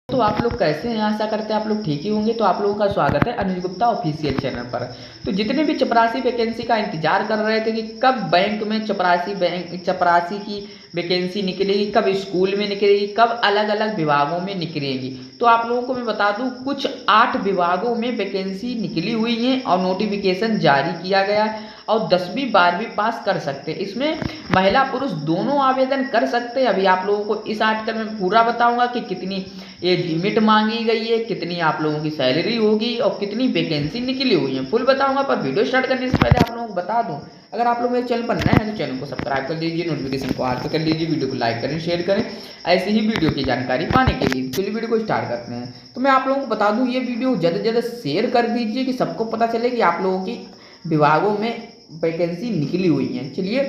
तो आप लोग कैसे हैं? आशा करते हैं आप लोग ठीक ही होंगे। तो आप लोगों का स्वागत है अनुज गुप्ता ऑफिशियल चैनल पर। तो जितने भी चपरासी वैकेंसी का इंतजार कर रहे थे कि कब बैंक में चपरासी की वैकेंसी निकलेगी, कब स्कूल में निकलेगी, कब अलग अलग विभागों में निकलेगी, तो आप लोगों को मैं बता दूं कुछ 8 विभागों में वैकेंसी निकली हुई है और नोटिफिकेशन जारी किया गया है और 10वीं 12वीं पास कर सकते हैं। इसमें महिला पुरुष दोनों आवेदन कर सकते हैं। अभी आप लोगों को इस आर्टिकल में पूरा बताऊंगा कि कितनी एज लिमिट मांगी गई है, कितनी आप लोगों की सैलरी होगी और कितनी वैकेंसी निकली हुई है, फुल बताऊंगा। पर वीडियो स्टार्ट करने से पहले आप लोगों को बता दूं, अगर आप लोग मेरे चैनल पर नए हैं तो चैनल को सब्सक्राइब कर लीजिए, नोटिफिकेशन को ऑल पे कर लीजिए, वीडियो को लाइक करें, शेयर करें ऐसी ही वीडियो की जानकारी पाने के लिए। चलिए वीडियो को स्टार्ट करते हैं। तो मैं आप लोगों को बता दूं, ये वीडियो ज़्यादा से ज़्यादा शेयर कर दीजिए कि सबको पता चले कि आप लोगों की विभागों में वैकेंसी निकली हुई है। चलिए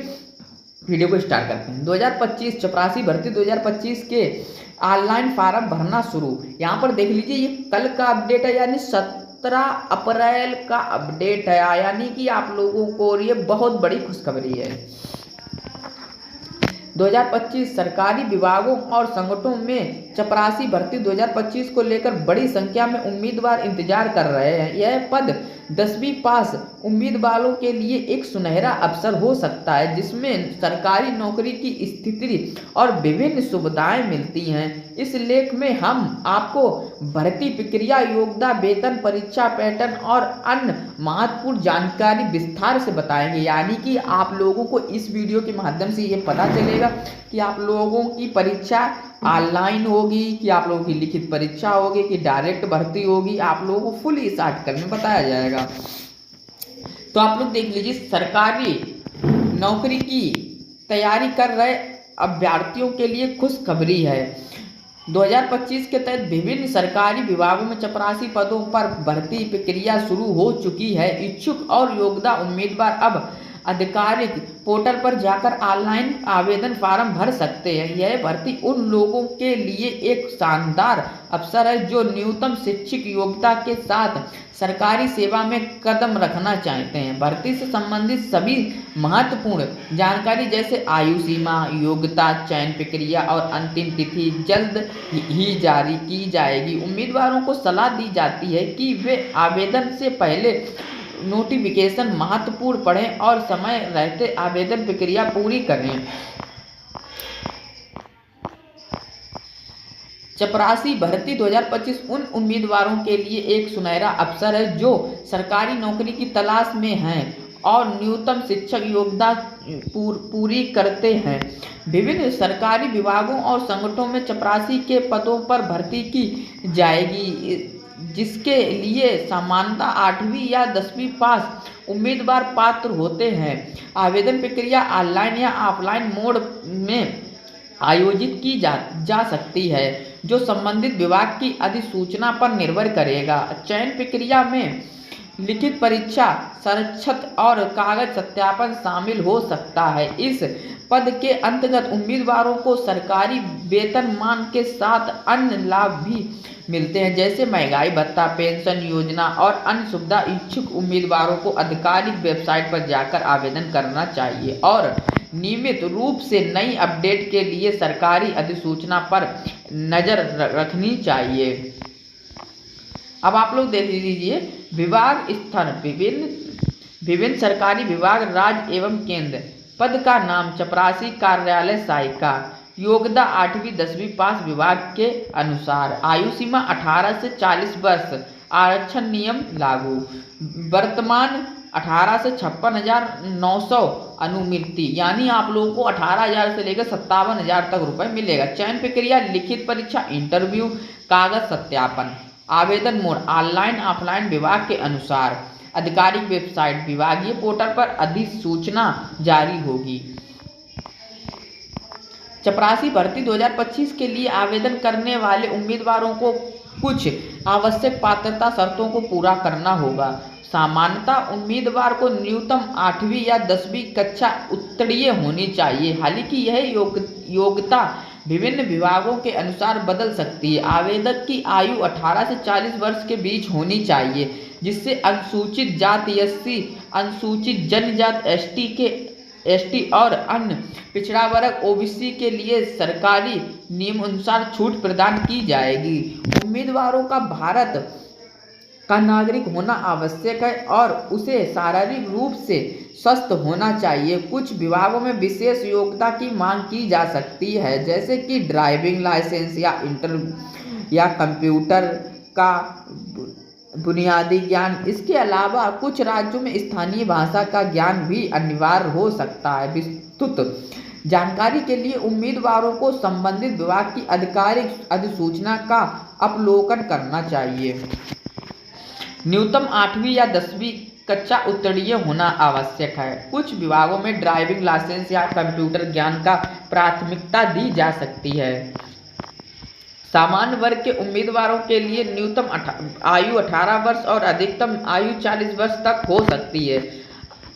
वीडियो को स्टार्ट करते हैं। 2025 चपरासी भर्ती 2025 के ऑनलाइन फॉर्म भरना शुरू। यहाँ पर देख लीजिए, ये कल का अपडेट है, यानी 17 अप्रैल का अपडेट है, यानी कि आप लोगों को ये बहुत बड़ी खुशखबरी है। 2025 सरकारी विभागों और संगठनों में चपरासी भर्ती 2025 को लेकर बड़ी संख्या में उम्मीदवार इंतजार कर रहे हैं। यह पद 10वीं पास उम्मीदवारों के लिए एक सुनहरा अवसर हो सकता है, जिसमें सरकारी नौकरी की स्थिति और विभिन्न सुविधाएं मिलती हैं। इस लेख में हम आपको भर्ती प्रक्रिया, योग्यता, वेतन, परीक्षा पैटर्न और अन्य महत्वपूर्ण जानकारी विस्तार से बताएंगे। यानी कि आप लोगों को इस वीडियो के माध्यम से ये पता चलेगा कि आप लोगों की परीक्षा ऑनलाइन होगी, कि आप लोगों की लिखित परीक्षा होगी, कि डायरेक्ट भर्ती होगी, आप लोगों को फुल इस आर्टिकल में बताया जाएगा। तो आप लोग देख लीजिए, सरकारी नौकरी की तैयारी कर रहे अभ्यर्थियों के लिए खुशखबरी है। 2025 के तहत विभिन्न सरकारी विभागों में चपरासी पदों पर भर्ती प्रक्रिया शुरू हो चुकी है। इच्छुक और योग्य उम्मीदवार अब आधिकारिक पोर्टल पर जाकर ऑनलाइन आवेदन फॉर्म भर सकते हैं। यह भर्ती उन लोगों के लिए एक शानदार अवसर है जो न्यूनतम शैक्षिक योग्यता के साथ सरकारी सेवा में कदम रखना चाहते हैं। भर्ती से संबंधित सभी महत्वपूर्ण जानकारी जैसे आयु सीमा, योग्यता, चयन प्रक्रिया और अंतिम तिथि जल्द ही जारी की जाएगी। उम्मीदवारों को सलाह दी जाती है कि वे आवेदन से पहले नोटिफिकेशन महत्वपूर्ण पढ़ें और समय रहते आवेदन प्रक्रिया पूरी करें। चपरासी भर्ती 2025 उन उम्मीदवारों के लिए एक सुनहरा अवसर है जो सरकारी नौकरी की तलाश में हैं और न्यूनतम शिक्षक योग्यता पूरी करते हैं। विभिन्न सरकारी विभागों और संगठनों में चपरासी के पदों पर भर्ती की जाएगी, जिसके लिए सामान्यतः 8वीं या 10वीं पास उम्मीदवार पात्र होते हैं। आवेदन प्रक्रिया ऑनलाइन या ऑफलाइन मोड में आयोजित की जा सकती है, जो संबंधित विभाग की अधिसूचना पर निर्भर करेगा। चयन प्रक्रिया में लिखित परीक्षा, संरक्षक और कागज सत्यापन शामिल हो सकता है। इस पद के अंतर्गत उम्मीदवारों को सरकारी वेतनमान के साथ अन्य लाभ भी मिलते हैं, जैसे महंगाई भत्ता, पेंशन योजना और अन्य सुविधा। इच्छुक उम्मीदवारों को आधिकारिक वेबसाइट पर जाकर आवेदन करना चाहिए और नियमित रूप से नई अपडेट के लिए सरकारी अधिसूचना पर नजर रखनी चाहिए। अब आप लोग देख लीजिए, विभाग स्तर विभिन्न सरकारी विभाग, राज्य एवं केंद्र। पद का नाम चपरासी कार्यालय सहायिका। योग्यता 8वीं 10वीं पास विभाग के अनुसार। आयु सीमा 18 से 40 वर्ष। आरक्षण नियम लागू। वर्तमान 18 से 56,900 अनुमिति, यानी आप लोगों को 18,000 से लेकर 57,000 तक रुपए मिलेगा। चयन प्रक्रिया लिखित परीक्षा, इंटरव्यू, कागज सत्यापन। आवेदन मोड ऑनलाइन ऑफलाइन विभाग के अनुसार। आधिकारिक वेबसाइट, विभागीय पोर्टल पर अधिसूचना जारी होगी। चपरासी भर्ती 2025 के लिए आवेदन करने वाले उम्मीदवारों को कुछ आवश्यक पात्रता शर्तों को पूरा करना होगा। सामान्यतः उम्मीदवार को न्यूनतम 8वीं या 10वीं कक्षा उत्तीर्ण होनी चाहिए। हालांकि यह योग्यता विभिन्न विभागों के अनुसार बदल सकती है। आवेदक की आयु 18 से 40 वर्ष के बीच होनी चाहिए, जिससे अनुसूचित जाति SC, अनुसूचित जनजाति ST के ST और अन्य पिछड़ा वर्ग OBC के लिए सरकारी नियमानुसार छूट प्रदान की जाएगी। उम्मीदवारों का भारत का नागरिक होना आवश्यक है और उसे शारीरिक रूप से स्वस्थ होना चाहिए। कुछ विभागों में विशेष योग्यता की मांग की जा सकती है, जैसे कि ड्राइविंग लाइसेंस या या कंप्यूटर का बुनियादी ज्ञान। इसके अलावा कुछ राज्यों में स्थानीय भाषा का ज्ञान भी अनिवार्य हो सकता है। विस्तृत जानकारी के लिए उम्मीदवारों को संबंधित विभाग की आधिकारिक अधिसूचना का अवलोकन करना चाहिए। न्यूनतम 8वीं या 10वीं कक्षा उत्तीर्ण होना आवश्यक है। कुछ विभागों में ड्राइविंग लाइसेंस या कंप्यूटर ज्ञान का प्राथमिकता दी जा सकती है। सामान्य वर्ग के उम्मीदवारों के लिए न्यूनतम आयु 18 वर्ष और अधिकतम आयु 40 वर्ष तक हो सकती है।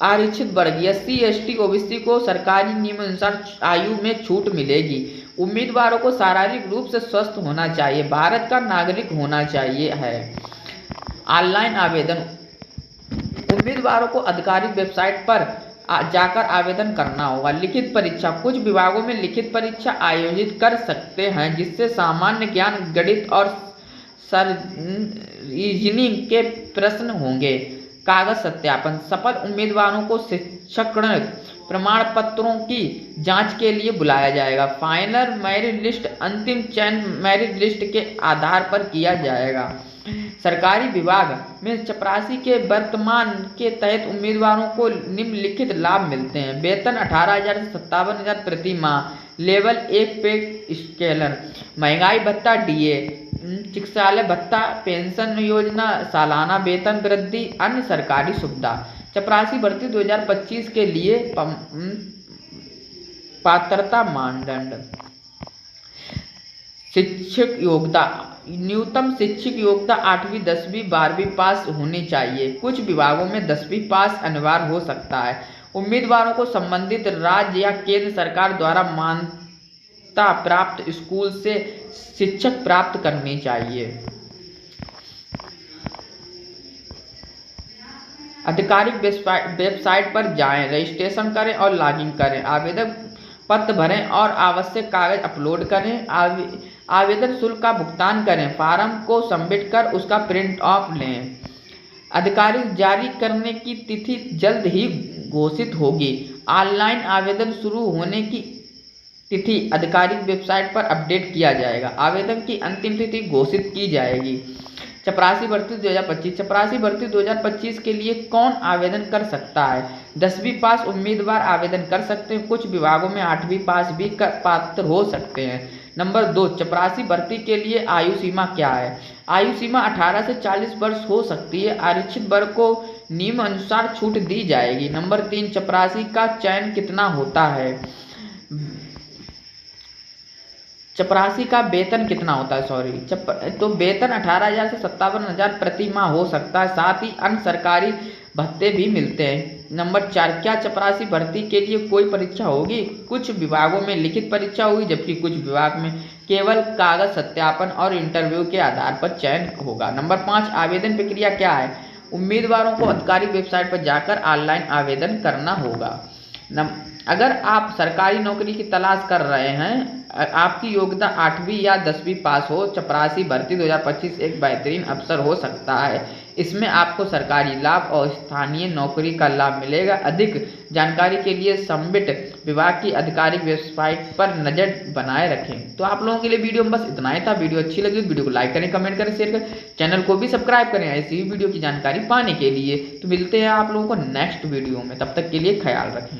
आरक्षित वर्ग SC ST OBC को सरकारी नियमानुसार आयु में छूट मिलेगी। उम्मीदवारों को शारीरिक रूप से स्वस्थ होना चाहिए, भारत का नागरिक होना चाहिए है। ऑनलाइन आवेदन उम्मीदवारों को आधिकारिक वेबसाइट पर जाकर आवेदन करना होगा। लिखित परीक्षा कुछ विभागों में लिखित परीक्षा आयोजित कर सकते हैं, जिससे सामान्य ज्ञान, गणित और रीजनिंग के प्रश्न होंगे। कागज सत्यापन सफल उम्मीदवारों को शिक्षण प्रमाण पत्रों की जांच के लिए बुलाया जाएगा। फाइनल मेरिट लिस्ट अंतिम चयन मेरिट लिस्ट के आधार पर किया जाएगा। सरकारी विभाग में चपरासी के वर्तमान के तहत उम्मीदवारों को निम्नलिखित लाभ मिलते हैं। वेतन 18,000 से 57,000 प्रति माह, लेवल 1 पे स्केलर, महंगाई भत्ता, DA, चिकित्सालय भत्ता, पेंशन योजना, सालाना वेतन वृद्धि, अन्य सरकारी सुविधा। चपरासी भर्ती 2025 के लिए पात्रता मानदंड। शिक्षक योग्यता न्यूनतम शिक्षक योग्यता 8वीं 10वीं 12वीं पास होनी चाहिए। कुछ विभागों में 10वीं पास अनिवार्य हो सकता है। उम्मीदवारों को संबंधित राज्य या केंद्र सरकार द्वारा मान्यता प्राप्त स्कूल से शिक्षक प्राप्त करनी चाहिए। आधिकारिक वेबसाइट पर जाएं, रजिस्ट्रेशन करें और लॉगिन करें, आवेदन पत्र भरें और आवश्यक कागज अपलोड करें। आवेदन शुल्क का भुगतान करें, फॉर्म को सबमिट कर उसका प्रिंट ऑफ लें। आधिकारिक जारी करने की तिथि जल्द ही घोषित होगी। ऑनलाइन आवेदन शुरू होने की तिथि आधिकारिक वेबसाइट पर अपडेट किया जाएगा। आवेदन की अंतिम तिथि घोषित की जाएगी। चपरासी भर्ती 2025 चपरासी भर्ती 2025 के लिए कौन आवेदन कर सकता है? 10वीं पास उम्मीदवार आवेदन कर सकते हैं। कुछ विभागों में 8वीं पास भी पात्र हो सकते हैं। नंबर 2, चपरासी भर्ती के लिए आयु सीमा क्या है? आयु सीमा 18 से 40 वर्ष हो सकती है। आरक्षित वर्ग को नियम अनुसार छूट दी जाएगी। नंबर 3, चपरासी का चयन कितना होता है? चपरासी का वेतन कितना होता है? तो वेतन 18,000 से 57,000 प्रति माह हो सकता है। साथ ही अन्य सरकारी भत्ते भी मिलते हैं। नंबर 4, क्या चपरासी भर्ती के लिए कोई परीक्षा होगी? कुछ विभागों में लिखित परीक्षा होगी, जबकि कुछ विभाग में केवल कागज सत्यापन और इंटरव्यू के आधार पर चयन होगा। नंबर 5, आवेदन प्रक्रिया क्या है? उम्मीदवारों को आधिकारिक वेबसाइट पर जाकर ऑनलाइन आवेदन करना होगा। अगर आप सरकारी नौकरी की तलाश कर रहे हैं, आपकी योग्यता 8वीं या 10वीं पास हो, चपरासी भर्ती 2025 एक बेहतरीन अवसर हो सकता है। इसमें आपको सरकारी लाभ और स्थानीय नौकरी का लाभ मिलेगा। अधिक जानकारी के लिए संबंधित विभाग की आधिकारिक वेबसाइट पर नजर बनाए रखें। तो आप लोगों के लिए वीडियो में बस इतना ही था। वीडियो अच्छी लगी तो वीडियो को लाइक करें, कमेंट करें, शेयर करें, चैनल को भी सब्सक्राइब करें ऐसी ही वीडियो की जानकारी पाने के लिए। तो मिलते हैं आप लोगों को नेक्स्ट वीडियो में, तब तक के लिए ख्याल रखें।